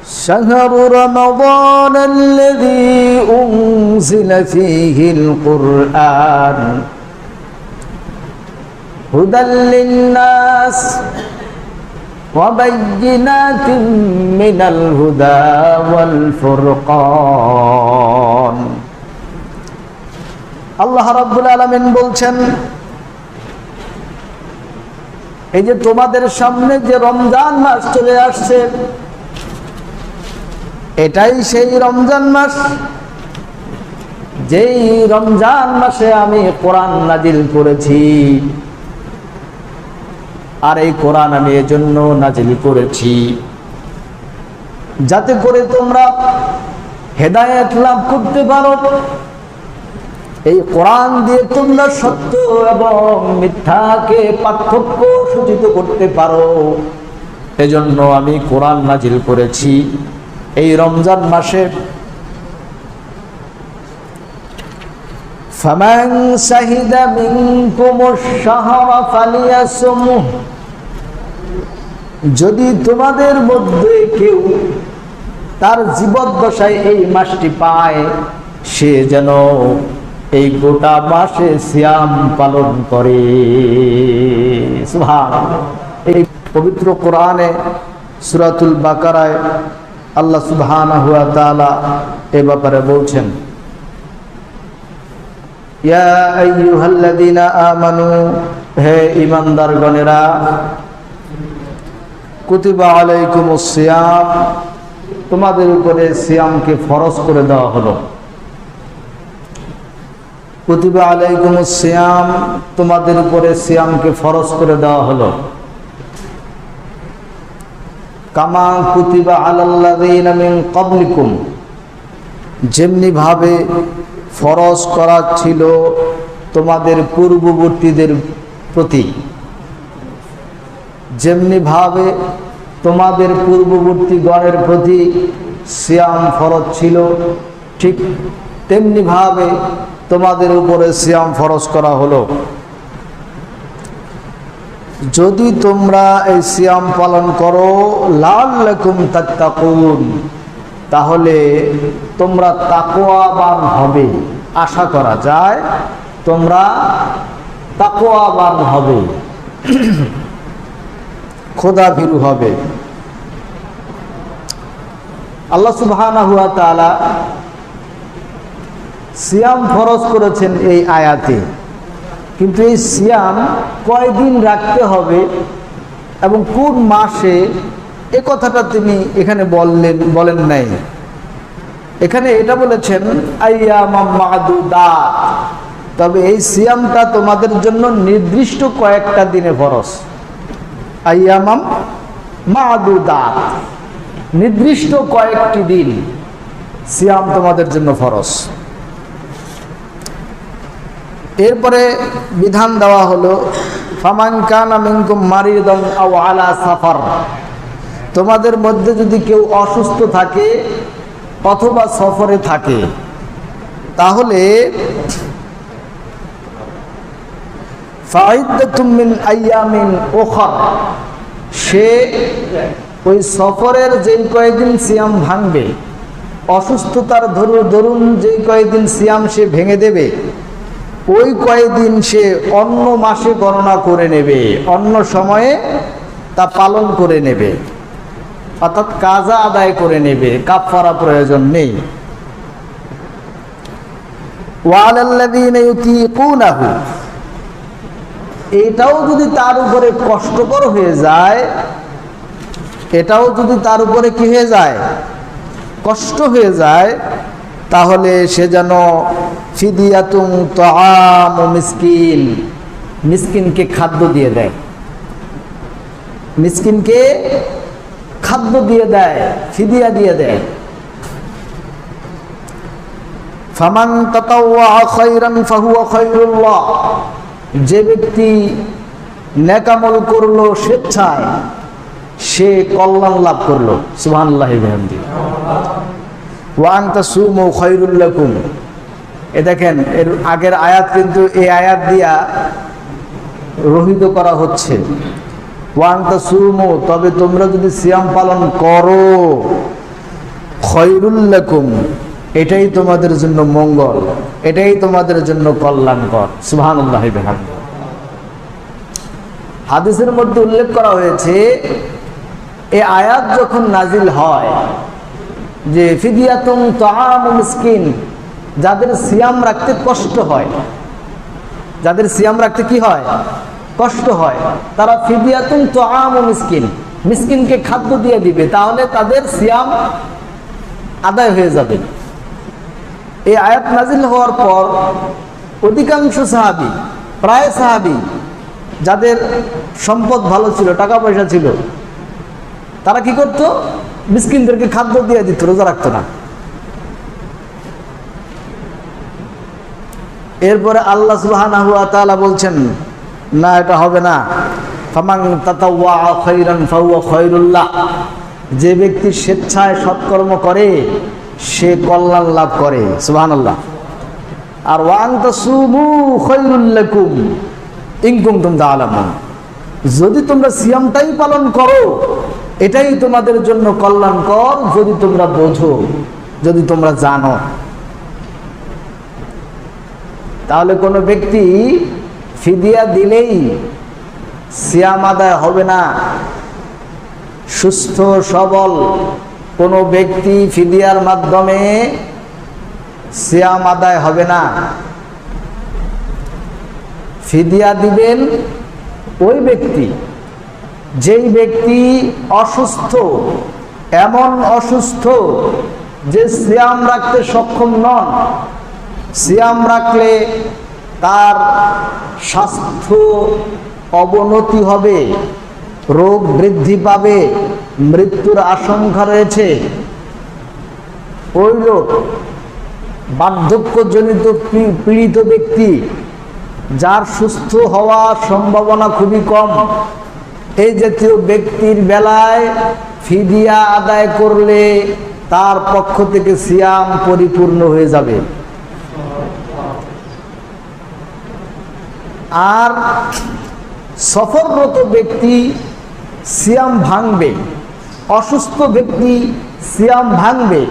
شهر رمضان الذي أنزل فيه القرآن هدى للناس وبينات من الهدى والفرقان আল্লাহ রাব্বুল আলামিন বলছেন, এই যে তোমাদের সামনে যে রমজান মাস চলে আসছে, এটাই সেই রমজান মাস যেই রমজান মাসে আমি কোরআন নাজিল করেছি। আর এই কোরআন আমি এজন্য নাজিল করেছি যাতে করে তোমরা হেদায়েত লাভ করতে পারো। এই কোরআন দিয়ে তোমরা সত্য এবং মিথ্যাকে পার্থক্য সূচিত করতে পারো। এজন্য আমি কোরআন নাজিল করেছি এই রমজান মাসে। ফামান শাহিদা মিনকুমুশ শাহরা ফালিয়াসুমুহ, যদি তোমাদের মধ্যে কেউ তার জীবদ্দশায় এই মাসটি পায়, সে যেন এই গোটা মাসে সিয়াম পালন করে। সুবহানাল্লাহ। এই পবিত্র কোরআনে সূরাতুল বাকারায় আল্লাহ সুবহানাহু ওয়া তাআলা এই ব্যাপারে বলছেন, ইয়া আইয়ুহাল্লাযীনা আমানু, হে ঈমানদারগণেরা, কুতিবা আলাইকুমুস সিয়াম, তোমাদের উপরে সিয়ামকে ফরজ করে দেওয়া হলো। কুতিবা আলাইকুমুস সিয়াম, তোমাদের উপরে সিয়ামকে ফরজ করে দেওয়া হলো। কামা কুতিবা আলাল্লাযীনা মিন ক্বাবলিকুম, যেমনি ভাবে ফরজ করা ছিল তোমাদের পূর্ববর্তীদের প্রতি। যেমনি ভাবে তোমাদের পূর্ববর্তী গণের প্রতি সিয়াম ফরজ ছিল, ঠিক তেমনি ভাবে তোমাদের উপরে সিয়াম ফরজ করা হলো। যদি তোমরা এই সিয়াম পালন করো, লাআল্লাকুম তাত্তাকুন, তাহলে তোমরা তাকওয়াবান হবে। আশা করা যায় তোমরা তাকওয়াবান হবে, খোদাভীরু হবে। আল্লাহ সুবহানাহু ওয়া তাআলা সিয়াম ফরজ করেছেন এই আয়াতে, কিন্তু এই সিয়াম কয়দিন রাখতে হবে এবং কোন মাসে, এ কথাটা তিনি এখানে বলেন নাই। এখানে এটা বলেছেন আইয়ামাম মা'দুদাত, তবে এই সিয়ামটা তোমাদের জন্য নির্দিষ্ট কয়েকটা দিনে ফরজ। আইয়ামাম মা'দুদাত, নির্দিষ্ট কয়েকটি দিন সিয়াম তোমাদের জন্য ফরজ। এরপরে বিধান দেওয়া হলো, ফামান কানা মিনকুম মারিদান আও আলা সাফার, তোমাদের মধ্যে যদি কেউ অসুস্থ থাকে অথবা সফরে থাকে, তাহলে ফাইদাতুম মিন আইয়ামিন উখর, সে ওই সফরের যেই কয়েকদিন সিয়াম ভাঙবে, অসুস্থতার দরুন যেই কয়েকদিন সিয়াম সে ভেঙে দেবে, ওই কয়েকদিন সে অন্য মাসে গণনা করে নেবে, অন্য সময়ে তা পালন করে নেবে, অর্থাৎ কাজা আদায় করে নেবে, কাফারা প্রয়োজন নেই। ওয়ালাল্লাযীনা ইউতীকুনাহু, এটাও যদি তার উপরে কষ্টকর হয়ে যায়, এটাও যদি তার উপরে কি হয়ে যায়, কষ্ট হয়ে যায়, তাহলে সে যেন ফিদিয়াতুন তাআমু মিসকিন, মিসকিনকে খাদ্য দিয়ে দেয়, মিসকিনকে খাদ্য দিয়ে দেয়, ফিদিয়া দিয়ে দেয়। ফামান তাতাওয়া খায়রান ফাহুয়া খায়রুল্লাহ, যে ব্যক্তি নেকামল করলো স্বেচ্ছায়, সে কল্যাণ লাভ করলো। সুবহানাল্লাহি ওয়া বিহামদিহি। ওয়া আন তাসুমু খায়রুল লাকুম, এ দেখেন এর আগের আয়াত কিন্তু এই আয়াত দিয়া রহিত করা হচ্ছে। ওয়া আন তাসুমু, তবে তোমরা যদি সিয়াম পালন করো, খয়রুল লাকুম, এটাই তোমাদের জন্য মঙ্গল, এটাই তোমাদের জন্য কল্যাণকর। সুবহানাল্লাহি ওয়া বিহামদিহি। হাদিসের মধ্যে উল্লেখ করা হয়েছে, এই আয়াত যখন নাজিল হয় যে ফিদিয়াতুন তাআমু মিসকিন, যাদের সিয়াম রাখতে কষ্ট হয়, যাদের সিয়াম রাখতে কি হয়, কষ্ট হয়, তারা ফিদিয়াতুন তাআমু মিসকিন, মিসকিনকে খাদ্য দিয়ে দিবে, তাহলে তাদের সিয়াম আদায় হয়ে যাবে। এই আয়াত নাজিল হওয়ার পর অধিকাংশ সাহাবী, প্রায় সাহাবী যাদের সম্পদ ভালো ছিল, টাকা পয়সা ছিল, তারা কি করতো, মিসকিনদেরকে খাদ্য দিয়ে দিত, রোজা রাখতো না। এরপরে আল্লাহ সুবহানাহু ওয়া তাআলা বলছেন, না এটা হবে না। ফামান তাতাওয়া খায়রান ফাহুয়া খায়রুল লাহ, যে ব্যক্তি স্বেচ্ছায় সৎকর্ম করে সে কল্যাণ লাভ করে। সুবহানাল্লাহ। আর ওয়া আন তাসুমু খায়রুল লাকুম ইন কুনতুম তা'লামুন, যদি তোমরা সিয়ামটাই পালন করো এটাই তোমাদের জন্য কল্যাণকর, যদি তোমরা বোঝো, যদি তোমরা জানো। তাহলে কোনো ব্যক্তি ফিদিয়া দিলেই সিয়াম আদায় হবে না। সুস্থ সবল কোনো ব্যক্তি ফিদিয়ার মাধ্যমে সিয়াম আদায় হবে না। ফিদিয়া দিবেন ওই ব্যক্তি, যেই ব্যক্তি অসুস্থ, এমন অসুস্থ যে সিয়াম রাখতে সক্ষম নন। সিয়াম রাখলে তার স্বাস্থ্য অবনতি হবে, রোগ বৃদ্ধি পাবে, মৃত্যুর আশঙ্কা রয়েছে। ওই লোক বার্ধক্যজনিত পীড়িত ব্যক্তি, যার সুস্থ হওয়ার সম্ভাবনা খুবই কম, এই জাতীয় ব্যক্তির বেলায় ফিদিয়া আদায় করলে তার পক্ষ থেকে সিয়াম পরিপূর্ণ হয়ে যাবে। আর সফররত ব্যক্তি সিয়াম ভাঙবে, অসুস্থ ব্যক্তি সিয়াম ভাঙবে,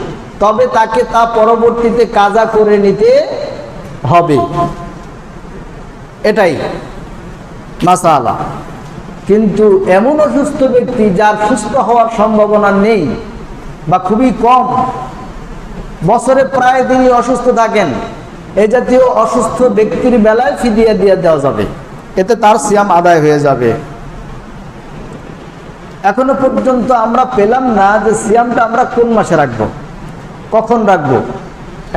তবে তাকে তা পরবর্তীতে কাজা করে নিতে হবে। এটাই মাসালা। কিন্তু এমন অসুস্থ ব্যক্তি যার সুস্থ হওয়ার সম্ভাবনা নেই বা খুবই কম, বছরে প্রায় তিনি অসুস্থ থাকেন, এই জাতীয় অসুস্থ ব্যক্তির বেলায় ফিদিয়া দিয়ে দেওয়া যাবে, এতে তার সিয়াম আদায় হয়ে যাবে। এখনো পর্যন্ত আমরা পেলাম না যে সিয়ামটা আমরা কোন মাসে রাখবো, কখন রাখবো।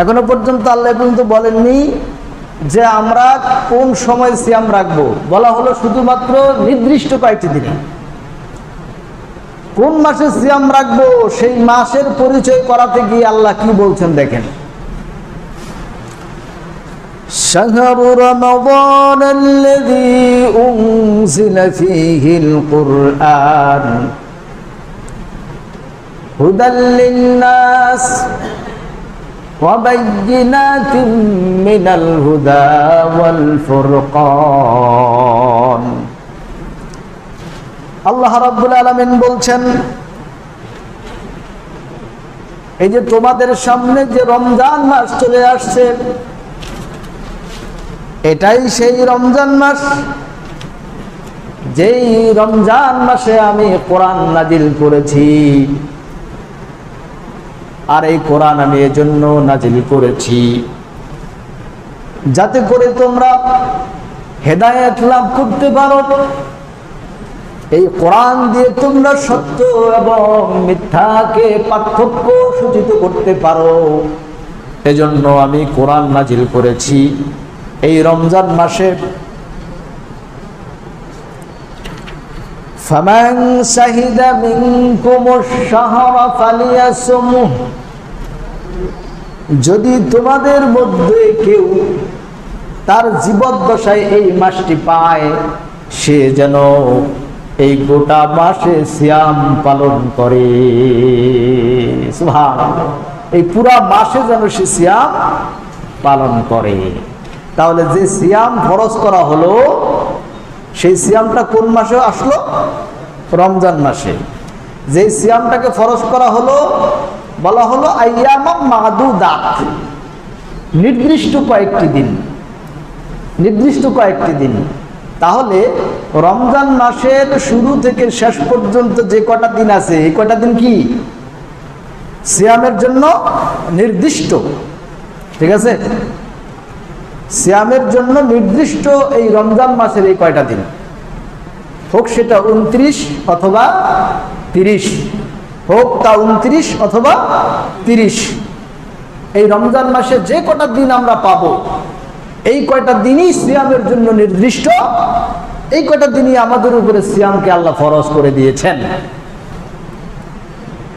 এখনো পর্যন্ত আল্লাহ পর্যন্ত বলেননি যে আমরা কোন সময় সিয়াম রাখবো, বলা হলো শুধুমাত্র নির্দিষ্ট কয়েকটি দিনে। কোন মাসে সিয়াম রাখবো সেই মাসের পরিচয় করাতে গিয়ে আল্লাহ কি বলছেন দেখেন, শাহরু রমাদান আল্লাযী উনজিলা ফীহিল কুরআন হুদাল লিন-নাস ওয়া বায়্যিনাতিন মিনাল হুদা ওয়াল ফুরকান। আল্লাহ রাব্বুল আলামিন বলছেন, এই যে তোমাদের সামনে যে রমজান মাস চলে আসছে, এটাই সেই রমজান মাস যেই রমজান মাসে আমি কোরআন নাজিল করেছি। আর এই কোরআন আমি এজন্য নাজিল করেছি যাতে করে তোমরা হেদায়েত লাভ করতে পারো। এই কোরআন দিয়ে তোমরা সত্য এবং মিথ্যাকে পার্থক্য সূচিত করতে পারো, এজন্য আমি কোরআন নাজিল করেছি এই রমজান মাসে। ফামান শাহিদা মিনকুমুশ শাহরা ফালিয়াসুমহু, যদি তোমাদের মধ্যে কেউ তার জীবদ্দশায় এই মাসটি পায়, সে যেন এই গোটা মাসে সিয়াম পালন করে। সুবহানাল্লাহ, এই পুরা মাসে যেন সে সিয়াম পালন করে। তাহলে যে সিয়াম ফরজ করা হলো সেই সিয়ামটা কোন মাসে আসলো? রমজান মাসে। যে সিয়ামটাকে ফরজ করা হলো বলা হলো আইয়ামাম মাদুদাত, নির্দিষ্ট কয়েকটি দিন, নির্দিষ্ট কয়েকটি দিন। তাহলে রমজান মাসের শুরু থেকে শেষ পর্যন্ত যে কটা দিন আছে, এই কটা দিন কি সিয়ামের জন্য নির্দিষ্ট। ঠিক আছে, সিয়ামের জন্য নির্দিষ্ট এই রমজান মাসের এই কয়টা দিন, হোক সেটা 29 অথবা 30, হোক তা 29 অথবা 30, এই রমজান মাসে যে কটা দিন আমরা পাবো, এই কয়টা দিনই সিয়ামের জন্য নির্দিষ্ট। এই কয়টা দিনই আমাদের উপরে সিয়ামকে আল্লাহ ফরজ করে দিয়েছেন।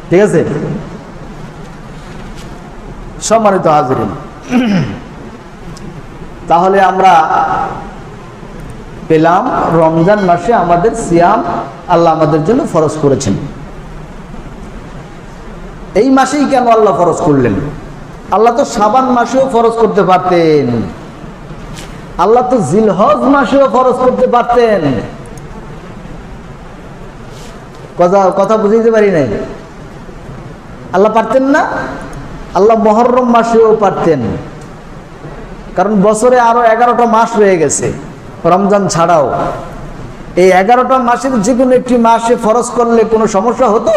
ঠিক আছে, সম্মানিত হাজিরিন, তাহলে আমরা পেলাম রমজান মাসে আমাদের সিয়াম আল্লাহ আমাদের জন্য ফরজ করেছেন। এই মাসেই কেন আল্লাহ ফরজ করলেন? আল্লাহ তো শাবান মাসেও ফরজ করতে পারতেন, আল্লাহ তো জিলহজ মাসেও ফরজ করতে পারতেন। কথা বুঝাইতে পারি নাই? আল্লাহ পারতেন না? আল্লাহ মুহররম মাসেও পারতেন, কারণ বছরে আরো 11টা মাস রয়ে গেছে রমজান ছাড়াও। এই 11টা মাসের যে কোনো একটি মাসে ফরজ করলে কোনো সমস্যা হতো?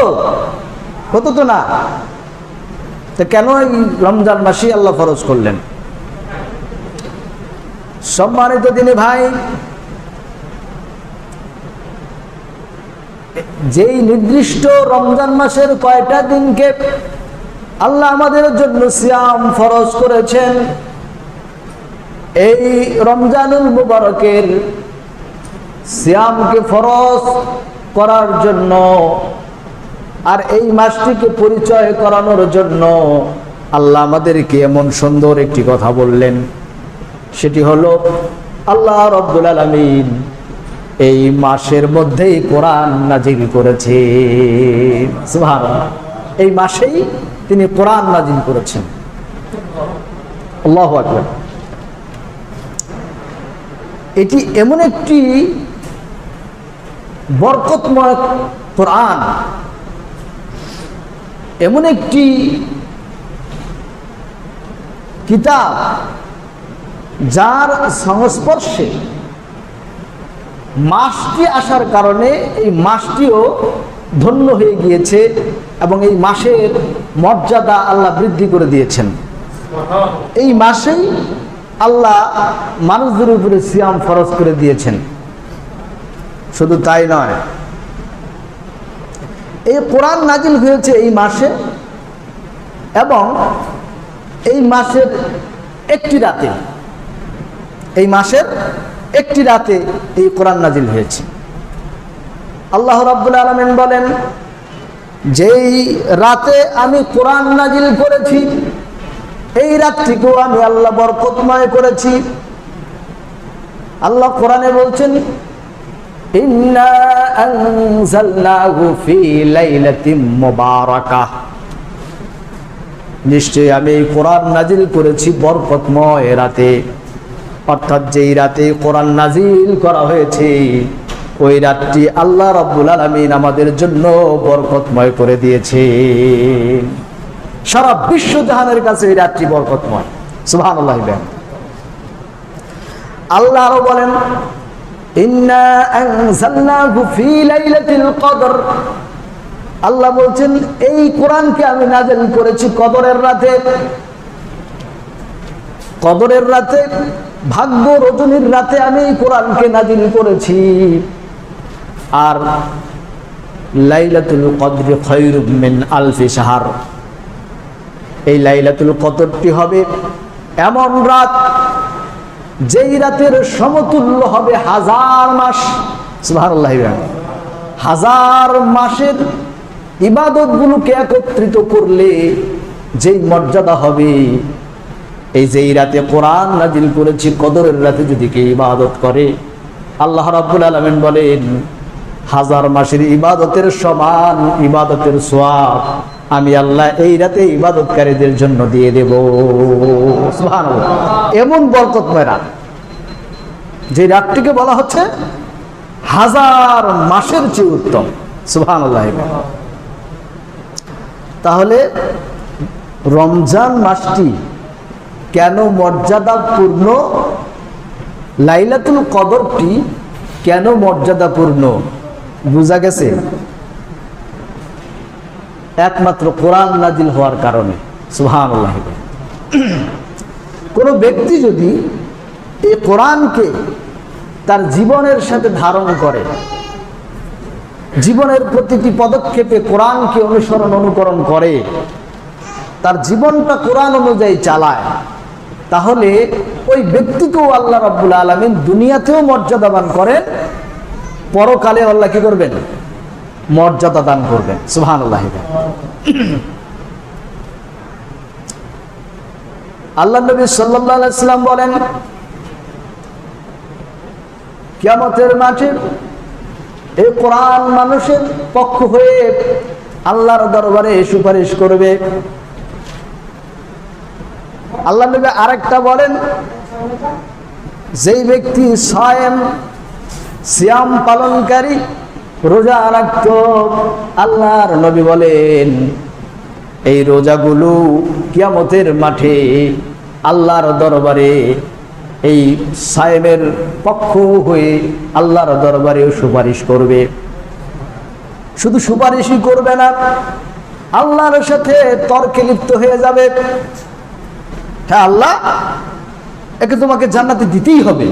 হতো তো না। তো কেন এই রমজান মাসে আল্লাহ ফরজ করলেন? সম্মানিত দিনী ভাই, যেই নির্দিষ্ট রমজান মাসের কয়টা দিনকে আল্লাহ আমাদের জন্য সিয়াম ফরজ করেছেন, এই রমজানুল মুবারকের সিয়ামকে ফরজ করার জন্য আর এই মাসটিকে পরিচয় করানোর জন্য আল্লাহ আমাদেরকে এমন সুন্দর একটি কথা বললেন। সেটি হলো আল্লাহ রাব্বুল আলামিন এই মাসের মধ্যেই কোরআন নাজিল করেছে। সুবহানাল্লাহ, এই মাসেই তিনি কোরআন নাজিল করেছেন। আল্লাহু আকবার। এটি এমন একটি বরকতময় কোরআন, এমন একটি কিতাব যার সংস্পর্শে মাসটি আসার কারণে এই মাসটিও ধন্য হয়ে গিয়েছে এবং এই মাসের মর্যাদা আল্লাহ বৃদ্ধি করে দিয়েছেন। এই মাসেই আল্লাহ মানুষদের উপরে সিয়াম ফরজ করে দিয়েছেন। শুধু তাই নয়, এই কোরআন নাজিল হয়েছে এই মাসে এবং এই মাসের একটি রাতে, এই মাসের একটি রাতে এই কোরআন নাজিল হয়েছে। আল্লাহ রাব্বুল আলামিন বলেন, যেই রাতে আমি কোরআন নাজিল করেছি এই রাতটিকেও আমি আল্লাহ বরকতময় করেছি। আল্লাহ কোরআনে বলছেন, ইন্না আনজালনাহু ফি লাইলাতিন মুবারাকাহ, নিশ্চয়ই আমি এই কোরআন নাজিল করেছি বরকতময় রাতে। অর্থাৎ যেই রাতে কোরআন নাজিল করা হয়েছে ওই রাতটি আল্লাহ রাব্বুল আলামিন আমাদের জন্য বরকতময় করে দিয়েছে। সারা বিশ্ব জাহানের কাছে এই রাতটি বরকতময়। সুবহানাল্লাহ। আল্লাহ আরো বলেন, ইন্না আনজালনাহু ফি লাইলাতিল কদর, আল্লাহ বলছেন এই কোরআনকে আমি নাজিল করেছি কদরের রাতে। কদরের রাতে, ভাগ্য রজনীর রাতে আমি এই কোরআনকে নাজিল করেছি। আর লাইলাতুল কদর খায়রুম মিন আলফি শাহর, এই লাইলাতুল কদরটি হবে এমন রাত যেই রাতের সমতুল্য হবে 1000 মাস। সুবহানাল্লাহ। হাজার মাসের ইবাদতগুলোকে একত্রিত করলে যেই মর্যাদা হবে, এই যে এই রাতে কোরআন নাজিল করেছি কদরের রাতে যদি কেউ ইবাদত করে, আল্লাহ রাব্বুল আলামিন বলেন 1000 মাসের ইবাদতের সমান ইবাদতের সওয়াব আমি আল্লাহ এই রাতে ইবাদতকারীদের জন্য দিয়ে দেব। সুবহানাল্লাহ। এমন বরকতময় রাত, যে রাতটিকে বলা হচ্ছে 1000 মাসের চেয়ে উত্তম। সুবহানাল্লাহ। তাহলে রমজান মাসটি কেন মর্যাদাপূর্ণ, লাইলাতুল কদরটি কেন মর্যাদাপূর্ণ বোঝা গেছে? একমাত্র কোরআন নাজিল হওয়ার কারণে। সুবহানাল্লাহ। কোনো ব্যক্তি যদি এই কোরআনকে তার জীবনের সাথে ধারণ করে, জীবনের প্রতিটি পদক্ষেপে কোরআনকে অনুকরণ করে, তার জীবনটা কোরআন অনুযায়ী চালায়, তাহলে ওই ব্যক্তিকেও আল্লাহ রাব্বুল আলামিন দুনিয়াতেও মর্যাদাবান করেন, পরকালে আল্লাহ কি করবেন? মর্যাদা দান করবেন। সুবহানাল্লাহ। আল্লাহ নবী সাল্লাল্লাহু আলাইহি ওয়াসাল্লাম বলেন, কিয়ামতের মাঠে এই কোরআন মানুষের পক্ষ হয়ে আল্লাহর দরবারে সুপারিশ করবে। আল্লাহ নবী আরেকটা বলেন, যেই ব্যক্তি সিয়াম পালনকারী, রোজা রাখত, আল্লাহর নবী বলেন এই রোজাগুলো কিয়ামতের মাঠে আল্লাহর দরবারে এই সায়েমের পক্ষ হয়ে আল্লাহর দরবারে সুপারিশ করবে। শুধু সুপারিশই করবে না, আল্লাহর সাথে তর্কে লিপ্ত হয়ে যাবে। হ্যাঁ আল্লাহ, একে তোমাকে জান্নাতে দিতেই হবে,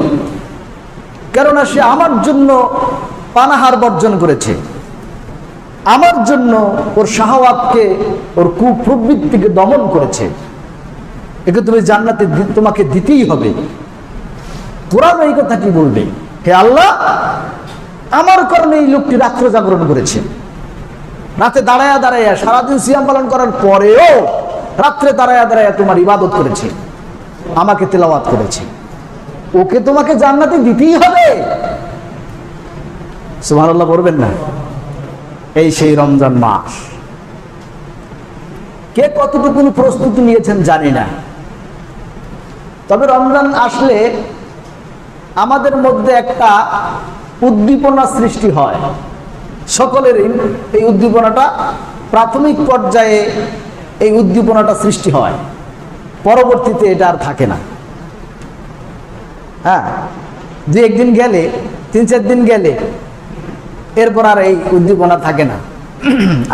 কেননা সে আমার জন্য পানাহার বর্জন করেছে, আমার জন্য ওর শাহওয়াতকে, ওর কুপ্রবৃত্তিকে দমন করেছে, একে তুমি জান্নাতে তোমাকে দিতেই হবে। কোরআন এই কথাটি বলবে, হে আল্লাহ, আমার কারণে এই লোকটি রাত্র জাগরণ করেছে, রাতে দাঁড়ায়া দাঁড়াইয়া, সারাদিন সিয়াম পালন করার পরেও রাত্রে দাঁড়ায়া দাঁড়াইয়া তোমার ইবাদত করেছে, আমাকে তেলাওয়াত করেছে, ওকে তোমাকে জান্নাতে দিতেই হবে। সুবহানাল্লাহ বলবেন না? এই সেই রমজান মাস। কে কতটুকু প্রস্তুতি নিয়েছেন জানি না, তবে রমজান আসলে আমাদের মধ্যে একটা উদ্দীপনা সৃষ্টি হয়। সকলেরই এই উদ্দীপনাটা প্রাথমিক পর্যায়ে এই উদ্দীপনাটা সৃষ্টি হয়, পরবর্তীতে এটা আর থাকে না। হ্যাঁ, দু একদিন গেলে, 3-4 দিন গেলে এরপর আর এই উদ্দীপনা থাকে না।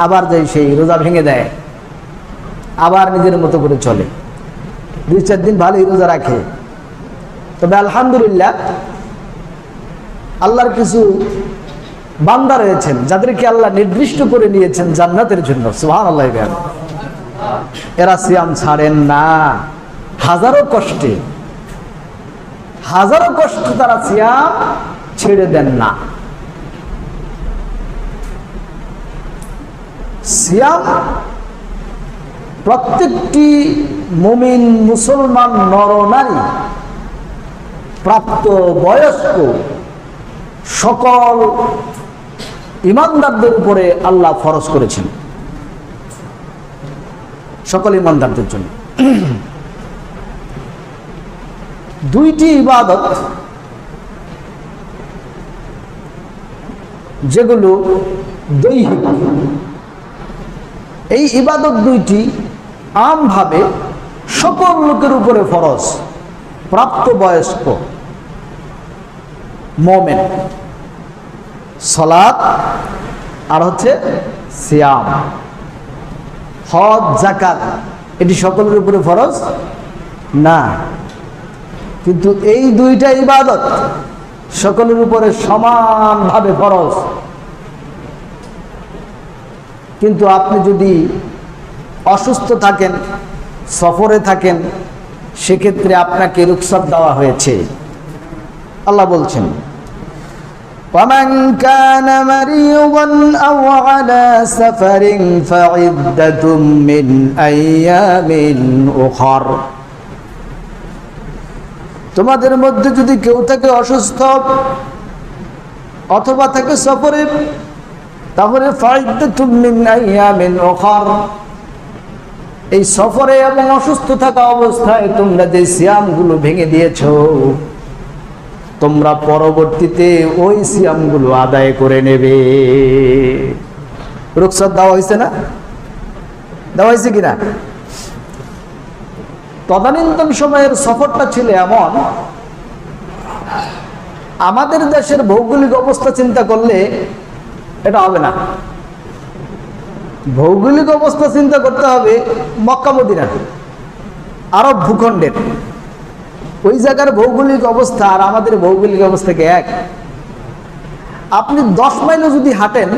আবার যাই সেই রোজা ভেঙে দেয়, আবার নিজের মতো করে চলে, 2-4 দিন ভালোই রোজা রাখে। তবে আলহামদুলিল্লাহ, আল্লাহর কিছু বান্দা রয়েছেন যাদেরকে আল্লাহ নির্দিষ্ট করে নিয়েছেন জান্নাতের জন্য। সুবহানাল্লাহ। এরা সিয়াম ছাড়েন না, হাজারো কষ্টে তারা সিয়াম ছেড়ে দেন না। সিয়াম প্রত্যেকটি মুমিন মুসলমান নরনারী, প্রাপ্ত বয়স্ক সকল ইমানদারদের উপরে আল্লাহ ফরজ করেছেন, সকল ইমানদারদের জন্য। দুইটি ইবাদত যেগুলো দৈহিক, এই ইবাদত দুইটি আমভাবে সকল লোকের উপরে ফরজ, প্রাপ্ত বয়স্ক মুমিন। সালাত আর হচ্ছে সিয়াম, হজ, যাকাত, এটি সকলের উপরে ফরজ না, কিন্তু এই দুইটা ইবাদত সকলের উপরে সমানভাবে ফরজ। কিন্তু আপনি যদি অসুস্থ থাকেন, সফরে থাকেন, সেক্ষেত্রে আপনাকে রুখসত দেওয়া হয়েছে। আল্লাহ বলছেন, وَمَنْ كَانَ مَرِيضًا أَوْ عَلَى سَفَرٍ فَعِدَّةٌ مِّنْ أَيَّامٍ أُخَرَ। তোমাদের মধ্যে যদি কেউ থাকে অসুস্থ অথবা থাকে সফরে, তাহলে ফাইদ্দাতুম মিন আইয়ামিন উখার, এই সফরে এবং অসুস্থ থাকা অবস্থায় তোমরা যে সিয়ামগুলো ভেঙে দিয়েছো, তোমরা পরবর্তীতে ওই সিয়ামগুলো আদায় করে নেবে। রুখসত দেওয়া হয়েছে না? দেওয়া হয়েছে কিনা? তদানীন্তন সময়ের সফরটা ছিল এমন, আমাদের দেশের ভৌগোলিক অবস্থা চিন্তা করলে এটা হবে না। ভৌগোলিক অবস্থা চিন্তা করতে হবে মক্কা মদিনা, আরব ভূখণ্ডের। ওই জায়গার ভৌগোলিক অবস্থা আর আমাদের ভৌগোলিক অবস্থা কি এক? আপনি 10 মাইলও যদি হাঁটেন,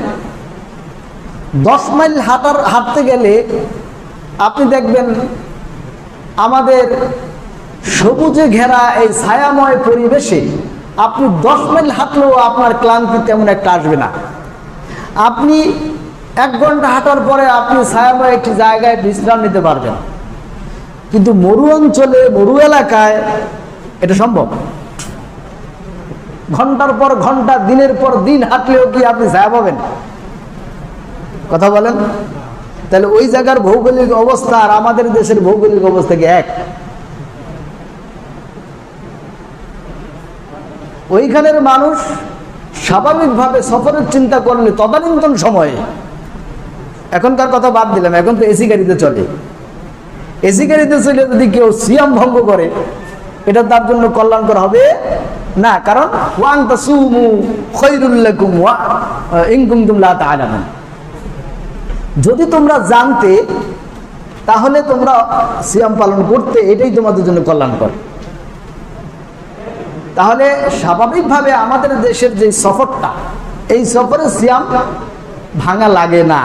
10 মাইল হাঁটতে গেলে আপনি দেখবেন আমাদের সবুজে ঘেরা এই ছায়াময় পরিবেশে আপনি 10 মাইল হাঁটলেও আপনার ক্লান্তি তেমন একটা আসবে না। আপনি 1 ঘন্টা হাঁটার পরে আপনি ছায়াময় একটি জায়গায় বিশ্রাম নিতে পারবেন। কিন্তু মরু অঞ্চলে, মরু এলাকায় এটা সম্ভব? ঘন্টার পর ঘন্টা, দিনের পর দিন হাঁটলেও কি আপনি ছায়া পাবেন? কথা বলেন। তাহলে ওই জায়গার ভৌগোলিক অবস্থা আর আমাদের দেশের ভৌগোলিক অবস্থা কি এক? ওইখানের মানুষ স্বাভাবিকভাবে সফরের চিন্তা করলে তদানীন্তন সময়ে, এখনকার কথা বাদ দিলাম, এখন তো এসি গাড়িতে চলে, এসি গাড়িতে চলে যদি কেউ সিয়াম ভঙ্গ করে এটা তার জন্য কল্যাণকর হবে না। কারণ ওয়াং তাসুমু খায়রুল লাকুম ওয়া ইন কুনতুম লা তা'লামুন, যদি তোমরা জানতে তাহলে তোমরা সিয়াম পালন করতে, এটাই তোমাদের জন্য কল্যাণকর। তাহলে স্বাভাবিকভাবে আমাদের দেশের যে সফরটা, এই সফরে সিয়াম ভাঙা লাগে না।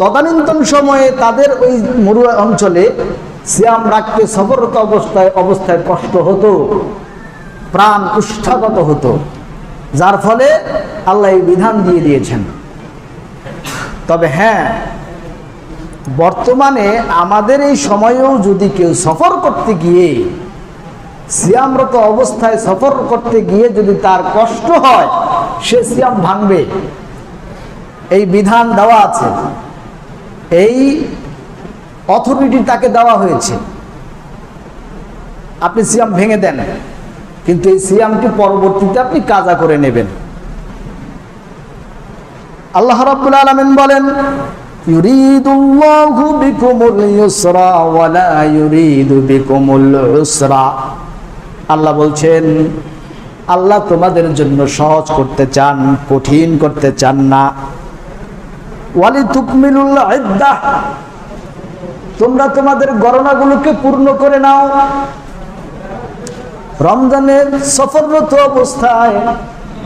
তদানীন্তন সময়ে তাদের ওই মরু অঞ্চলে সিয়াম রাখতে সফররত অবস্থায় কষ্ট হতো, প্রাণ উষ্ঠাগত হতো, যার ফলে আল্লাহ এই বিধান দিয়ে দিয়েছেন। তবে হ্যাঁ, বর্তমানে আমাদের এই সময়েও যদি কেউ সফর করতে গিয়ে, সিয়ামরত অবস্থায় সফর করতে গিয়ে যদি তার কষ্ট হয়, সে সিয়াম ভাঙবে, এই বিধান দেওয়া আছে, এই অথরিটি তাকে দেওয়া হয়েছে। আপনি সিয়াম ভেঙে দেন, কিন্তু এই সিয়ামটি পরবর্তীতে আপনি কাজা করে নেবেন। আল্লাহ রাব্বুল আলামিন বলেন, ইউরিদুল্লাহু বিকুমুল ইউসরা ওয়া লা ইউরিদু বিকুমুল উসরা। আল্লাহ বলছেন, আল্লাহ তোমাদের জন্য সহজ করতে চান, কঠিন করতে চান না। ওয়ালিতুকমিলুল ইদ্দাহ, তোমরা তোমাদের গণনাগুলোকে পূর্ণ করে নাও। রমজানের সফররত অবস্থায়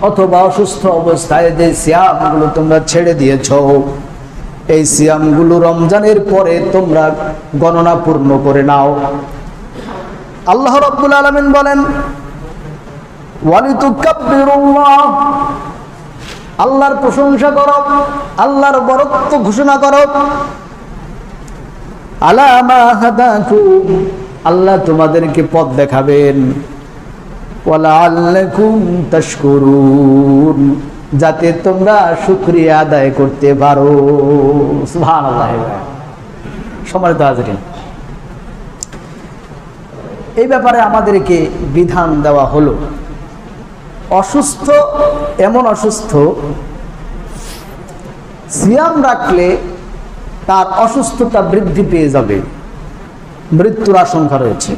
অথবা অসুস্থ অবস্থায় যে সিয়ামগুলো তোমরা ছেড়ে দিয়েছো, এই সিয়ামগুলো রমজানের পরে তোমরা গণনা পূর্ণ করে নাও। আল্লাহ রাব্বুল আলামিন বলেন, ওয়ালিতুকাব্বিরুল্লাহ, আল্লাহর প্রশংসা করো, আল্লাহর বরত্ব ঘোষণা করো। আলা মা হাদাকুম, আল্লাহ তোমাদেরকে পথ দেখাবেন। ওয়ালাআল্লাকুম তাশকুরুন, যাতে তোমরা শুকরিয়া আদায় করতে পারো। সুবহানাল্লাহ। সম্মানিত হাজিরিন, এই ব্যাপারে আমাদেরকে বিধান দেওয়া হলো। অসুস্থ, এমন অসুস্থ সিয়াম রাখলে তার অসুস্থতা বৃদ্ধি পেয়ে যাবে, মৃত্যুর আশঙ্কা রয়েছে।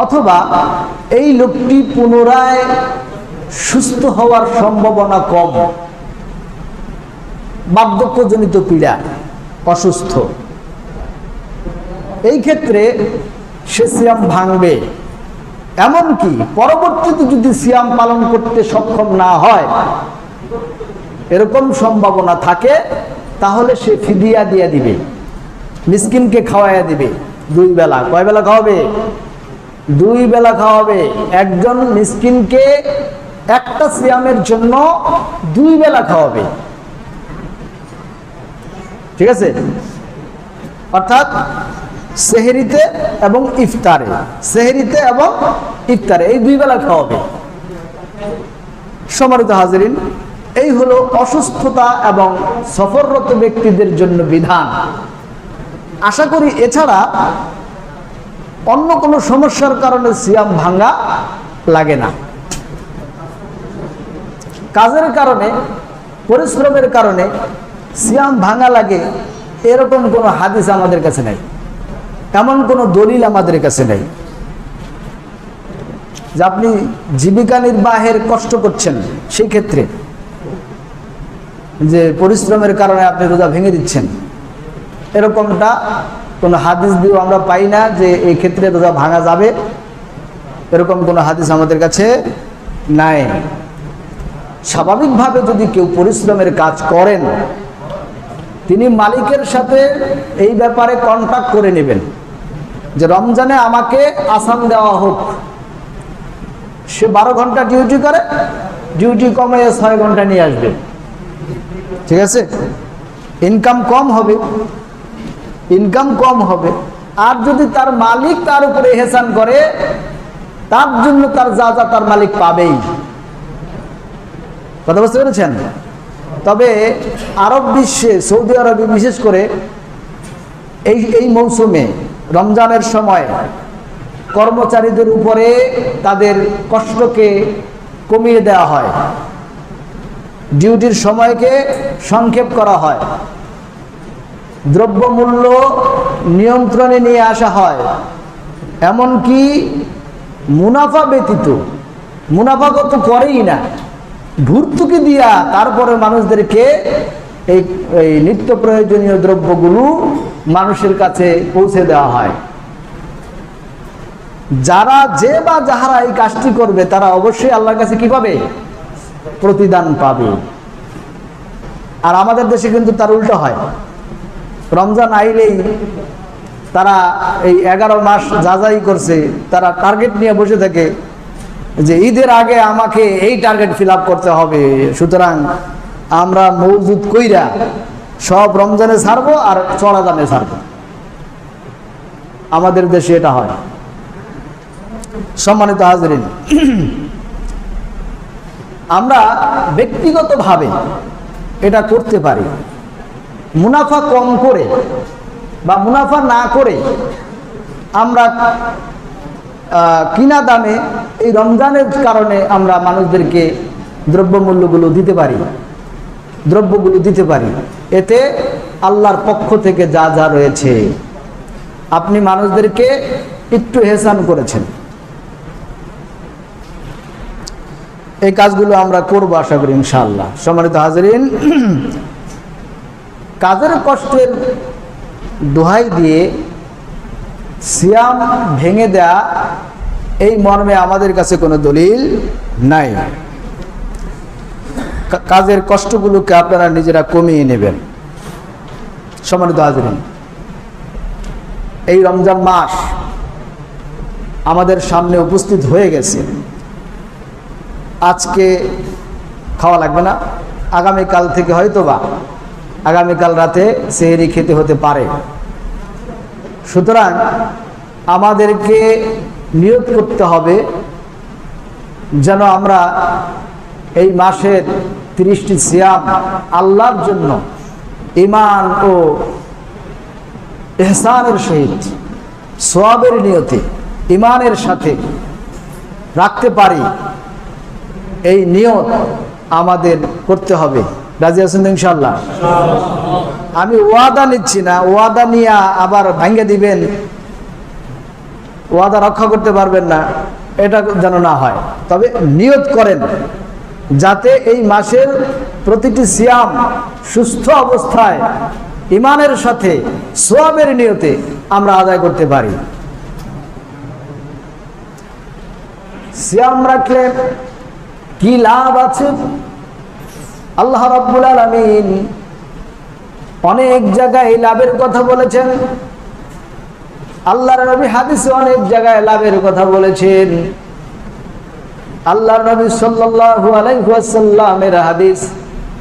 অথবা এই লোকটি পুনরায় সুস্থ হওয়ার সম্ভাবনা কম, বার্ধক্যজনিত পীড়া, অসুস্থ, এই ক্ষেত্রে সে সিয়াম ভাঙবে। এমনকি পরবর্তীতে যদি সিয়াম পালন করতে সক্ষম না হয়, এরকম সম্ভাবনা থাকে, তাহলে সে ফিদিয়া দিয়ে দিবে, মিসকিনকে খাওয়াইয়া দিবে। 2 বেলা, কয় বেলা খাওয়াবে? 2 বেলা খাওয়াবে। একজন মিসকিনকে একটা সিয়ামের জন্য 2 বেলা খাওয়াবে। ঠিক আছে? অর্থাৎ সেহরিতে এবং ইফতারে, সেহরিতে এবং ইফতারে এই 2 বেলা খাওয়াবে। সম্মানিত হাজিরিন, এই হলো অসুস্থতা এবং সফররত ব্যক্তিদের জন্য বিধান। আশা করি এছাড়া অন্য কোনো সমস্যার কারণে সিয়াম ভাঙা লাগে না। কাজের কারণে, পরিশ্রমের কারণে সিয়াম ভাঙা লাগে এরকম কোনো হাদিস আমাদের কাছে নাই, এমন কোনো দলিল আমাদের কাছে নাই যে আপনি জীবিকা নির্বাহের কষ্ট করছেন সেই ক্ষেত্রে যে পরিশ্রমের কারণে আপনি রোজা ভেঙে দিচ্ছেন, এরকমটা কোনো হাদিস দিয়েও আমরা পাই না যে এই ক্ষেত্রে রোজা ভাঙা যাবে, এরকম কোনো হাদিস আমাদের কাছে নাই। স্বাভাবিকভাবে যদি কেউ পরিশ্রমের কাজ করেন, তিনি মালিকের সাথে এই ব্যাপারে কন্ট্যাক্ট করে নেবেন যে রমজানে আমাকে আসান দেওয়া হোক। সে 12 ঘন্টা ডিউটি করে, ডিউটি কমিয়ে 6 ঘন্টা নিয়ে আসবে, ঠিক আছে? ইনকাম কম হবে, ইনকাম কম হবে। আর যদি তার মালিক তার উপরে এহসান করে, তার জন্য তার যা যা তার মালিক পাবেই। কথা বুঝতে পেরেছেন? তবে আরব বিশ্বে, সৌদি আরবে বিশেষ করে এই মৌসুমে রমজানের সময় কর্মচারীদের উপরে তাদের কষ্টকে কমিয়ে দেওয়া হয়, ডিউটির সময়কে সংক্ষেপ করা হয়, দ্রব্যমূল্য নিয়ন্ত্রণে নিয়ে আসা হয়, এমনকি মুনাফা ব্যতীত, মুনাফা কত করেই না, ভর্তুকি দিয়া তারপরে মানুষদেরকে এই নিত্য প্রয়োজনীয় দ্রব্যগুলো মানুষের কাছে পৌঁছে দেওয়া হয়। যারা যে বা যাহারা এই কাজটি করবে তারা অবশ্যই আল্লাহর কাছে কি পাবে? প্রতিদান পাবে। আর আমাদের দেশে কিন্তু তার উল্টো হয়। রমজান আইলেই তারা এই 11 মাস যাচাই করছে, তারা টার্গেট নিয়ে বসে থাকে যে ঈদের আগে আমাকে এই টার্গেট ফিল আপ করতে হবে, সুতরাং আমরা মজুদ কইরা সব রমজানে ছাড়বো আর চড়া দামে ছাড়বো। আমাদের দেশে এটা হয়। সম্মানিত হাজরিন, আমরা ব্যক্তিগতভাবে এটা করতে পারি, মুনাফা কম করে বা মুনাফা না করে আমরা কিনা দামে এই রমজানের কারণে আমরা মানুষদেরকে দ্রব্যমূল্যগুলো দিতে পারি, দ্রব্যগুলো দিতে পারি। এতে আল্লাহর পক্ষ থেকে যা যা রয়েছে, আপনি মানুষদেরকে একটু হেসান করেছেন। এই কাজগুলো আমরা করবো আশা করি ইনশাআল্লাহ। সম্মানিত হাজরিন, কাজের কষ্টের দোহাই দিয়ে সিয়াম ভেঙে দেয়া এই মর্মে আমাদের কাছে কোনো দলিল নাই। কাজের কষ্টগুলোকে আপনারা নিজেরা কমিয়ে নেবেন। সম্মানিত হাজরিন, এই রমজান মাস আমাদের সামনে উপস্থিত হয়ে গেছে। আজকে খাওয়া লাগবে না, আগামীকাল থেকে হয়তোবা আগামীকাল রাতে সেহরি খেতে হতে পারে। সুতরাং আমাদেরকে নিয়ত করতে হবে যেন আমরা এই মাসের 30টি সিয়াম আল্লাহর জন্য ঈমান ও ইহসানের সহিত, সওয়াবের নিয়তে, ঈমানের সাথে রাখতে পারি। এই নিয়ত আমাদের করতে হবে। রাজি আছেন তো ইনশাআল্লাহ? আমি ওয়াদা নিচ্ছি না, ওয়াদা নিয়ে আবার ভাঙ্গে দিবেন, ওয়াদা রক্ষা করতে পারবেন না, এটা যেন না হয়। তবে নিয়ত করেন যাতে এই মাসের প্রতিটি সিয়াম সুস্থ অবস্থায় ঈমানের সাথে সওয়াবের নিয়তে আমরা আদায় করতে পারি। সিয়াম রাখলে কি লাভ আছে? আল্লাহ রাব্বুল আলামিন অনেক জায়গায় লাভের কথা বলেছেন। আল্লাহর নবী হাদিসে অনেক জায়গায় লাভের কথা বলেছেন। আল্লাহর নবী সাল্লাল্লাহু আলাইহি ওয়াসাল্লামের হাদিস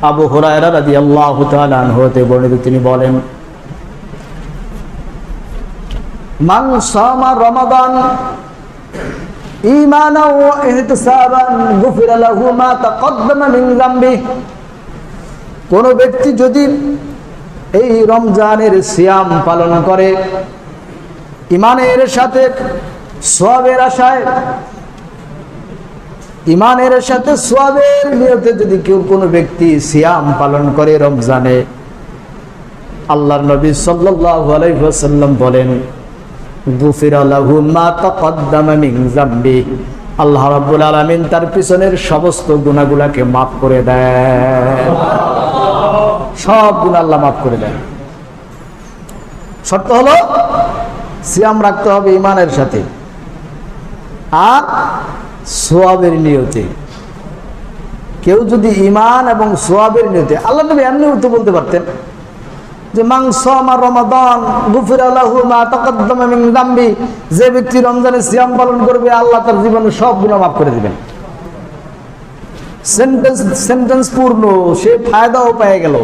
আবু হুরায়রা রাদিয়াল্লাহু তাআলা আনহু হতে বর্ণিত, তিনি বলেন, মান সামা রমাদান ঈমানাও ওয়া ইহতিসাবান গুফিরা লাহু মা তাকদ্দামা মিন যামবিহি। কোন ব্যক্তি যদি এই রমজানের সিয়াম পালন করে ঈমানের সাথে, সওয়াবের আশায়, ঈমানের সাথে সওয়াবের নিয়তে যদি কেউ কোনো ব্যক্তি সিয়াম পালন করে রমজানে, আল্লাহর নবী সাল্লাল্লাহু আলাইহি ওয়াসাল্লাম বলেন, গুফিরা লাহু মা তাকদ্দামা মিন যামবি, আল্লাহ রাব্বুল আলামিন তার পিছনের সমস্ত গুনাহগুলোকে মাফ করে দেন। সব গুনাহ আল্লাহ মাফ করে দেন। শর্ত হলো সিয়াম রাখতে হবে ঈমানের সাথে আর সওয়াবের নিয়তে। কেউ যদি ঈমান এবং সওয়াবের নিয়তে, আল্লাহ নবী এমনিও তো বলতে পারতেন যে মান সামা রমাদান গুফিরা লাহু মা তাকদ্দামা মিন যামবি, যে ব্যক্তি রমজানে সিয়াম পালন করবে আল্লাহ তার জীবনের সব গুনাহ মাফ করে দিবেন। সেন্টেন্স পূর্ণ, সে ফায়দাও পেয়ে গেল।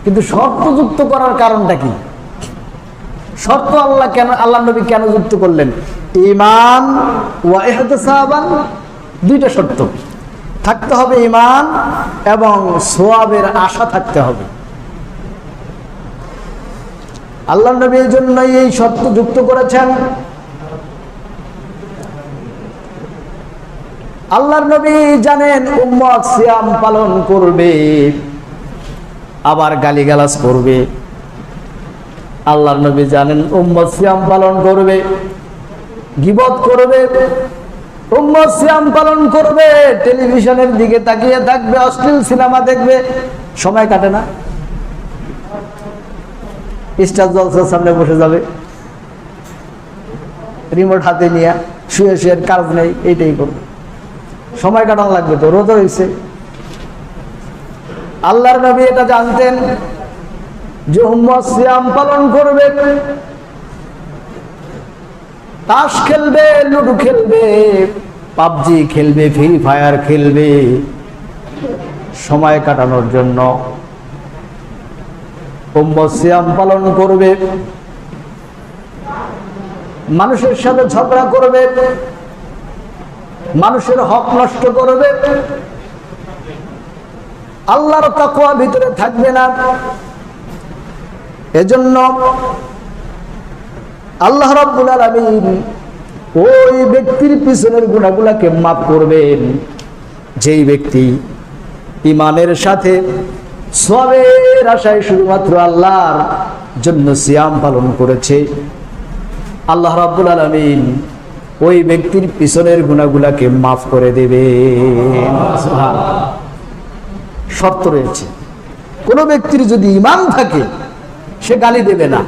কিন্তু শর্ত যুক্ত করার কারণটা কি? শর্ত আল্লাহ নবী কেন যুক্ত করলেন? ঈমান ওয়া ইহতিসাবান, দুইটা শর্ত থাকতে হবে, ঈমান এবং সওয়াবের আশা থাকতে হবে। আল্লাহ নবী এই জন্যই এই শর্ত যুক্ত করেছেন। আল্লাহর নবী জানেন উম্মত সিয়াম পালন করবে, আবার গালিগালাজ করবে। আল্লাহর নবী জানেন উম্মত সিয়াম পালন করবে, গীবত করবে, উম্মত সিয়াম পালন করবে, টেলিভিশনের দিকে তাকিয়ে থাকবে, অশ্লীল সিনেমা দেখবে, সময় কাটে না। স্টার জলসার সামনে বসে যাবে, রিমোট হাতে নিয়ে শুয়ে শুয়ে কাজ নেই, এইটাই করবে, সময় কাটানো লাগবে। তো রোজা হয়েছে। আল্লাহর নবী এটা জানতেন যে উম্মত সিয়াম পালন করবে, তাস খেলবে, লুডো খেলবে, পাবজি খেলবে, ফ্রি ফায়ার খেলবে, সময় কাটানোর জন্য উম্মত সিয়াম পালন করবে। মানুষের সাথে ঝগড়া করবে, মানুষের হক নষ্ট করবে, আল্লাহর তাকওয়া ভিতরে থাকবে না। এজন্য আল্লাহ রাব্বুল আলামিন ওই ব্যক্তির পিছনের গুনাহগুলোকে মাফ করবেন যেই ব্যক্তি ঈমানের সাথে সওয়াবের আশায় শুধুমাত্র আল্লাহর জন্য সিয়াম পালন করেছে। আল্লাহ রাব্বুল আলামিন ওই ব্যক্তির পিছনের গুনাহগুলোকে মাফ করে দেবেন। সুবহানাল্লাহ। শর্ত রয়েছে, কোন ব্যক্তির যদি ঈমান থাকে সে গালি দেবে না,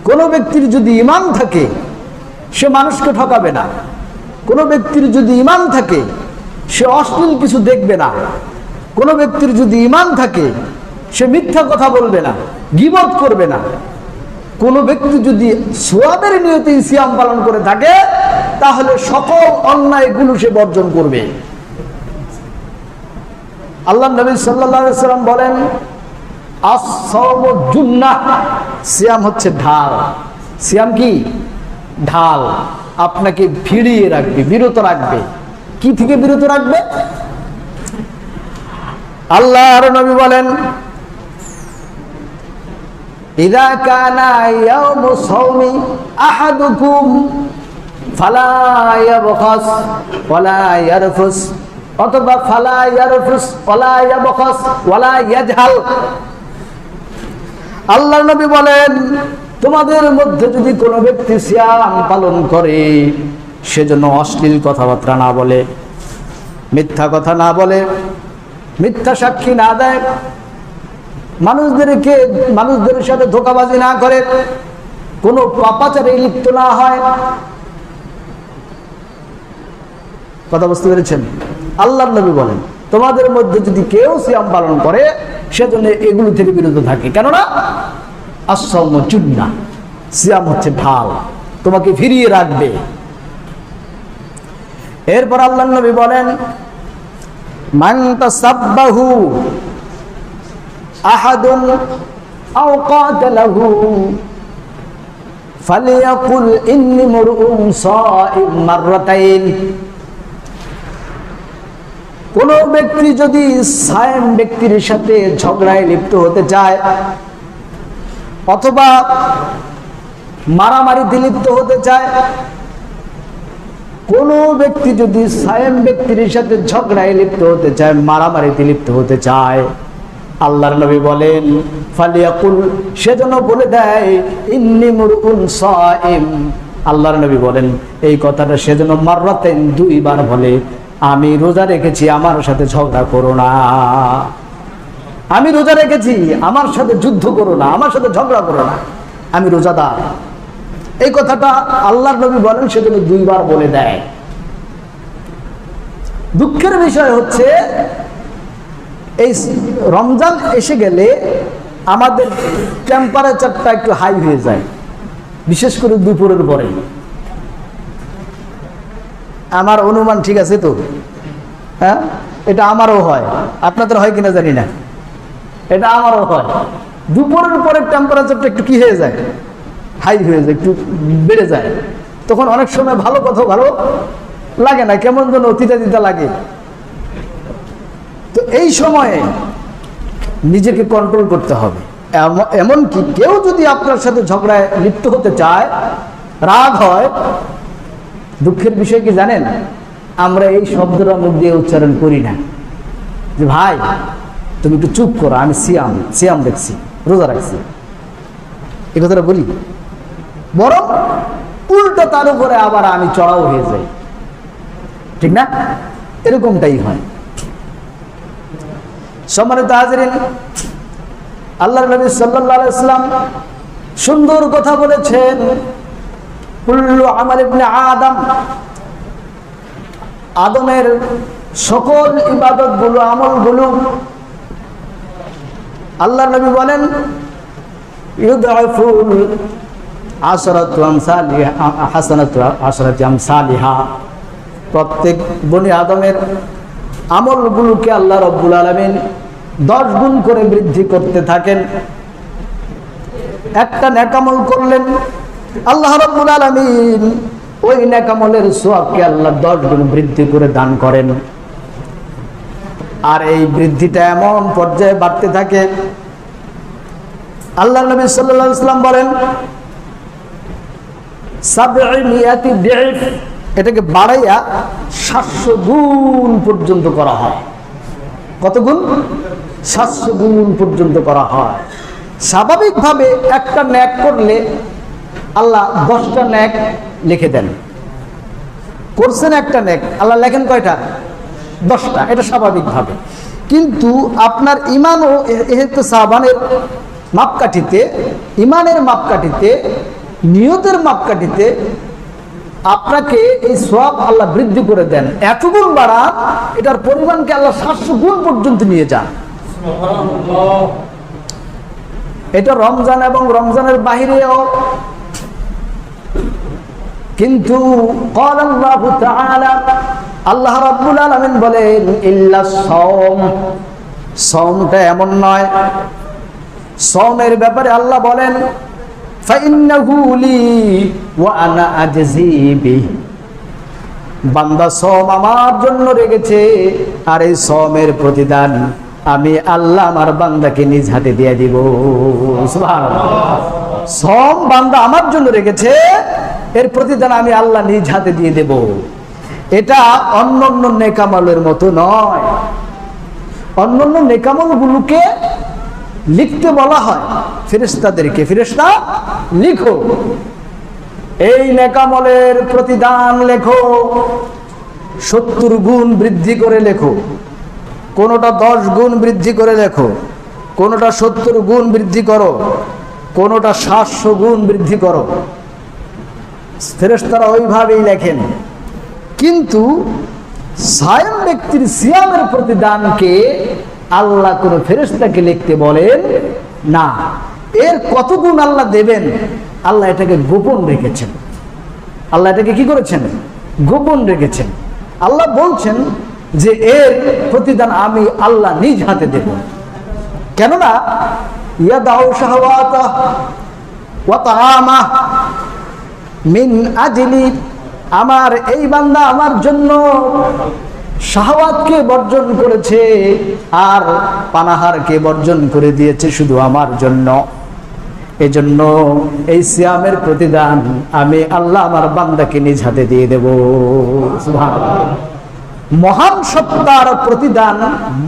কোন ব্যক্তির যদি ঈমান থাকে সে মানুষকে ঠকাবে না, কোন ব্যক্তির যদি ঈমান থাকে সে অশ্লীল কিছু দেখবে না, কোন ব্যক্তির যদি ঈমান থাকে সে মিথ্যা কথা বলবে না, গীবত করবে না। কোন ব্যক্তি যদি সওয়াবের নিয়তে সিয়াম পালন করে থাকে তাহলে সকল অন্যায়গুলো সে বর্জন করবে। আল্লাহ নবী সাল্লাল্লাহু আলাইহি ওয়াসাল্লাম বলেন, আস-সাওমু জুন্নাহ, সিয়াম হচ্ছে ঢাল। সিয়াম কি? ঢাল। আপনাকে ফিরিয়ে রাখবে, বিরত রাখবে। কি থেকে বিরত রাখবে? আল্লাহর নবী বলেন, ইযা কানা ইয়াউমু সাওমি আহাদুকুম ফালা ইয়াবখাস ওয়ালা ইয়ারফুস, অথবা ফালা ইয়ারফুস ওয়ালা ইয়াবখাস ওয়ালা ইয়াজহাল। আল্লাহর নবী বলেন, তোমাদের মধ্যে যদি কোনো ব্যক্তি সিয়াম পালন করে সেজন্য অশ্লীল কথাবার্তা না বলে, মিথ্যা কথা না বলে, মিথ্যা সাক্ষী না দেয়, মানুষদের সাথে ধোঁকাবাজি না করে, কোনো পাপাচারে লিপ্ত না হয়। কথা বুঝতে পেরেছেন? আল্লাহর নবী বলেন, তোমাদের মধ্যে যদি কেউ সিয়াম পালন করে সেজন্য এগুলো থেকে বিরত থাকে। কেননা আস-সাওমু জুন্নাহ, সিয়াম হচ্ছে ঢাল, তোমাকে ফিরিয়ে রাখবে। এরপর আল্লাহর নবী বলেন, মান তাসাব্বাহু আহাদুন আও কাতালাহু ফালিয়াকুল ইন্নী মুরউন সাইম মাররাতাইন। কোন ব্যক্তি যদি সায়েম ব্যক্তির সাথে ঝগড়ায় লিপ্ত হতে চায় অথবা মারামারিতে লিপ্ত হতে চায়, কোন ব্যক্তি যদি সায়েম ব্যক্তির সাথে ঝগড়ায় লিপ্ত হতে চায়, মারামারিতে লিপ্ত হতে চায়, আল্লাহর নবী বলেন ফালিয়াকুল, সেজন্য বলে দেয় ইন্নী মুরউন সাইম। আল্লাহর নবী বলেন এই কথাটা সেজন্য মাররাতেন, 2 বার বলে, আমি রোজা রেখেছি, আমার সাথে ঝগড়া করো না। আমি রোজা রেখেছি, আমার সাথে যুদ্ধ করো না, আমার সাথে ঝগড়া করো না, আমি রোজাদার। এই কথাটা আল্লাহর নবী বলেন, সেজন্য 2 বার বলে দেয়। দুঃখের বিষয় হচ্ছে এই রমজান এসে গেলে আমাদের টেম্পারেচারটা একটু হাই হয়ে যায়, বিশেষ করে দুপুরের পরে। আমার অনুমান ঠিক আছে তো? হ্যাঁ, এটা আমারও হয়, আপনাদের হয় কিনা জানি না, এটা আমারও হয়। দুপুরের পরে টেম্পারেচারটা একটু কি হয়ে যায়, হাই হয়ে যায়, একটু বেড়ে যায়। তখন অনেক সময় ভালো কথা ভালো লাগে না, কেমন যেন অতিটা দিতে লাগে। তো এই সময়ে নিজেকে কন্ট্রোল করতে হবে। এমনকি কেউ যদি আপনার সাথে ঝগড়ায় লিপ্ত হতে চায়, রাগ হয়, দুঃখের বিষয় কি জানেন, আমরা এই শব্দটা মুখ দিয়ে উচ্চারণ করি না যে ভাই তুমি একটু চুপ করো, আমি সিয়াম দেখছি, রোজা রাখছি, এই কথাটা বলি। বরং উল্টো তার উপরে আবার আমি চড়াও হয়ে যাই, ঠিক না? এরকমটাই হয়। সম্মানিত হাজিরিন, আল্লাহর নবী সাল্লাল্লাহু আলাইহি ওয়াসাল্লাম সুন্দর কথা বলেছেন, কুল্লু আমাল ইবনে আদম, আদমের সকল ইবাদতগুলো, আমলগুলো, আল্লাহর নবী বলেন ইউদাইফুল আশরাতু আমসালিহা হাসানাতু আশরাতি আমসালিহা, প্রত্যেক বনি আদমের আমলগুলোকে আল্লাহ রাব্বুল আলামিন 10 গুণ করে বৃদ্ধি করতে থাকেন। একটা নেক আমল করলেন, আল্লাহ রাব্বুল আলামিন ওই নেক আমলের সওয়াবকে আল্লাহ 10 গুণ বৃদ্ধি করে দান করেন। আর এই বৃদ্ধিটা এমন পর্যায়ে বাড়তে থাকে, আল্লাহ নবী সাল্লাল্লাহু আলাইহি ওয়াসাল্লাম বলেন 700 দি'ফ, এটাকে বাড়াইয়া 700 গুণ পর্যন্ত করা হয়। কত গুণ? 700 গুণ পর্যন্ত করা হয়। স্বাভাবিকভাবে একটা নেক করলে আল্লাহ 10টা নেক লিখে দেন। করছেন একটা নেক, আল্লাহ লেখেন কয়টা? 10টা। এটা স্বাভাবিকভাবে। কিন্তু আপনার ইমান ও ইহতিসাবের মাপকাঠিতে, ইমানের মাপকাঠিতে, নিয়তের মাপকাঠিতে আপনাকে এই সওয়াব আল্লাহ বৃদ্ধি করে দেন। এত গুণ বাড়ান, এটার পরিমাণকে আল্লাহ 700 গুণ পর্যন্ত নিয়ে যান। এটা রমজান এবং রমজানের বাহিরেও। কিন্তু ক্বালাল্লাহু তাআলা, আল্লাহ রাব্বুল আলামিন বলেন ইল্লা সাওম, সাওমটা এমন নয়। সাওমের ব্যাপারে আল্লাহ বলেন ফাইন্নাহু লি ওয়া আনা আজজি বিহি, বান্দা সাওম আমার জন্য রেখেছে, আর এই সাওমের প্রতিদান আমি আল্লাহ আমার বান্দাকে নিজ হাতে দিয়ে দিব। সুবহানাল্লাহ। সাওম বান্দা আমার জন্য রেখেছে, এর প্রতিদান আমি আল্লাহ নিজ হাতে দিয়ে দেব। এটা অন্যান্য নেক আমলের মতো নয়। অন্যান্য নেক আমলগুলোকে লিখতে বলা হয় ফেরেশতাদেরকে, ফেরেশতা লিখো, এই নেক আমলের প্রতিদান লেখো, 70 গুণ বৃদ্ধি করে লেখো, কোনোটা 10 গুণ বৃদ্ধি করে লেখো, কোনোটা 70 গুণ বৃদ্ধি করো, কোনোটা 700 গুণ বৃদ্ধি করো। ফেরেশতারা ওইভাবেই লেখেন। কিন্তু সায়েম ব্যক্তির সিয়ামের প্রতিদানকে আল্লাহ কোন ফেরেশতাকে লিখতে বলেন না। এর কত গুণ আল্লাহ দেবেন, আল্লাহ এটাকে গোপন রেখেছেন। আল্লাহ এটাকে কি করেছেন? গোপন রেখেছেন। আল্লাহ বলছেন যে এর প্রতিদান আমি আল্লাহ নিজ হাতে দেব। কেননা ইয়াদাউ শাহওয়াতা ওয়া তাআমা মিন আজলি, আমার এই বান্দা আমার জন্য শাহওয়াতকে বর্জন করেছে আর পানাহারকে বর্জন করে দিয়েছে শুধু আমার জন্য। এজন্য এই সিয়ামের প্রতিদান আমি আল্লাহ আমার বান্দাকে নিজ হাতে দিয়ে দেব। সুবহানাল্লাহ। মহান সত্তার প্রতিদান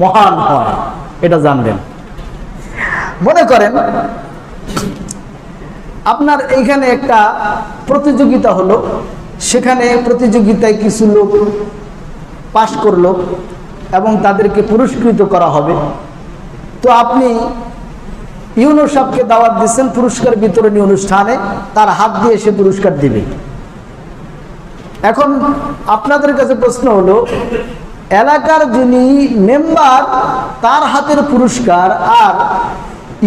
মহান হয়, এটা জানবেন। মনে করেন আপনার এইখানে একটা প্রতিযোগিতা হলো, সেখানে প্রতিযোগিতায় কিছু লোক পাশ করলো এবং তাদেরকে পুরস্কৃত করা হবে। তো আপনি ইউনো সাহেবকে দাওয়াত দিচ্ছেন পুরস্কার বিতরণী অনুষ্ঠানে, তার হাত দিয়ে সে পুরস্কার দিবে। এখন আপনাদের কাছে প্রশ্ন হলো, এলাকার যিনি মেম্বার তার হাতের পুরস্কার আর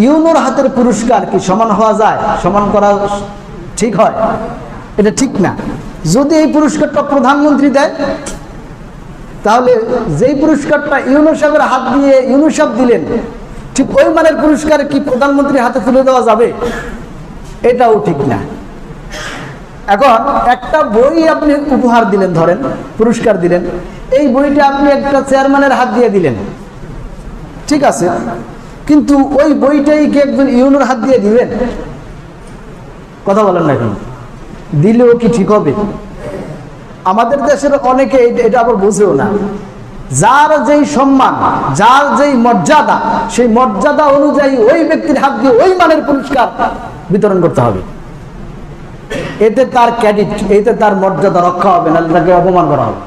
ইউনোর হাতের পুরস্কার কি সমান হওয়া যায়? সমান করা ঠিক হয়? এটা ঠিক না। যদি এই পুরস্কারটা প্রধানমন্ত্রী দেয়, তাহলে যেই পুরস্কারটা ইউনো সাহেবের হাত দিয়ে ইউনো সাহেব দিলেন, ঠিক ওই মানের পুরস্কার কি প্রধানমন্ত্রীর হাতে তুলে দেওয়া যাবে? এটাও ঠিক না। এখন একটা বই আপনি উপহার দিলেন, ধরেন পুরস্কার দিলেন, এই বইটা আপনি একটা চেয়ারম্যানের হাত দিয়ে দিলেন, ঠিক আছে, কিন্তু ওই বইটাই কি একজন ইউনোর হাত দিয়ে দিবেন? কথা বলেন না, এখন দিলেও কি ঠিক হবে? আমাদের দেশের অনেকে এটা আবার বুঝেও না। যার যেই সম্মান, যার যেই মর্যাদা, সেই মর্যাদা অনুযায়ী ওই ব্যক্তির হাত দিয়ে ওই মানের পুরস্কার বিতরণ করতে হবে। এতে তার ক্রেডিট, এতে তার মর্যাদা রক্ষা হবে না, তাকে অপমান করা হবে।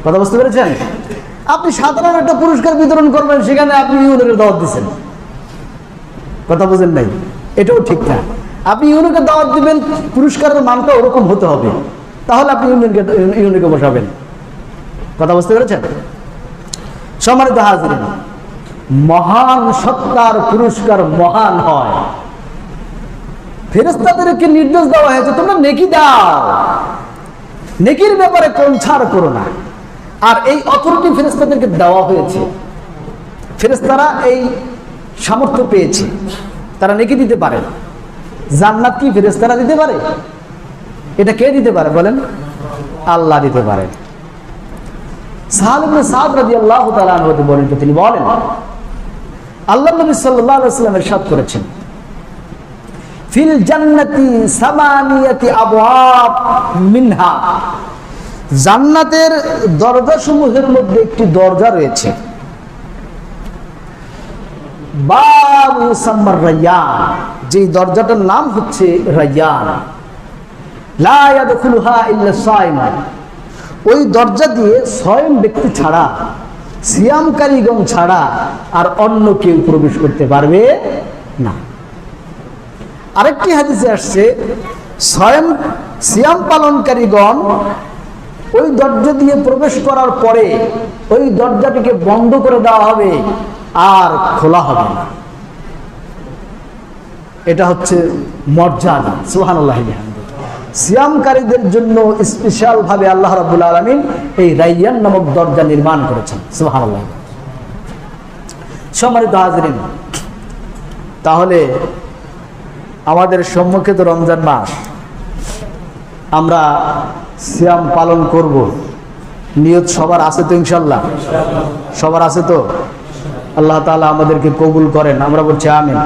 কথা বুঝতে পেরেছেন? আপনি সাধারণ একটা পুরস্কার বিতরণ করবেন, সেখানে আপনি ইউনোকে দাওয়াত দিচ্ছেন, কথা বুঝেন নাই? এটাও ঠিক না। আপনি ইউনোকে দাওয়াত দিবেন, পুরস্কারের মানটা ওরকম হতে হবে, তাহলে আপনি ইউনোকে বসাবেন। কথা বুঝতে পেরেছেন? সম্মানিত হাজিরিন, মহান সত্তার পুরস্কার মহান হয়। ফেরেশতাদেরকে নির্দেশ দেওয়া হয়েছে তোমরা নেকি দাও, নেকির ব্যাপারে কোন ছাড় করো না। আর এই অথরিটি ফেরেশতাদেরকে দেওয়া হয়েছে। ফেরেশতারা এই সামর্থ্য পেয়েছে, তারা নেকি দিতে পারে। জান্নাত কি ফেরেশতারা দিতে পারে? এটা কে দিতে পারে বলেন? আল্লাহ দিতে পারে। সাহাল ইবনে সাদ রাদিয়াল্লাহু তাআলা আনহু বলেন, তিনি বলেন আল্লাহর নবী সাল্লাল্লাহু আলাইহি ওয়াসাল্লাম ইরশাদ করেছেন, ফিল জান্নাতি সামানিয়াতি আবওয়াব মিনহা, জান্নাতের দরজাসমূহের মধ্যে একটি দরজা রয়েছে, বাবু সাম্মার রায়্যান, যে দরজাটার নাম হচ্ছে রায়্যান। লা ইয়াদখুলুহা ইল্লা সাইমুন, ওই দরজা দিয়ে স্বয়ং ব্যক্তি ছাড়া, সিয়ামকারীগণ ছাড়া আর অন্য কেউ প্রবেশ করতে পারবে না। আরেকটি হাদিসে আসছে, স্বয়ং সিয়াম পালনকারীগণ ওই দরজা দিয়ে প্রবেশ করার পরে ওই দরজাটিকে বন্ধ করে দেওয়া হবে, আর খোলা হবে না। এটা হচ্ছে মর্যাদা। সুবহানাল্লাহ। সিয়ামকারীদের জন্য স্পেশাল ভাবে আল্লাহ রাব্বুল আলামিন এই রায়্যান নামক দরজা নির্মাণ করেছেন। সুবহানাল্লাহ। সম্মানিত হাজিরিন, তাহলে আমাদের সম্মুখে তো রমজান মাস, আমরা সিয়াম পালন করব, নিয়ত সবার আছে তো? ইনশাআল্লাহ সবার আছে তো? আল্লাহ তাআলা আমাদেরকে কবুল করেন, আমরা বলছি আমিন।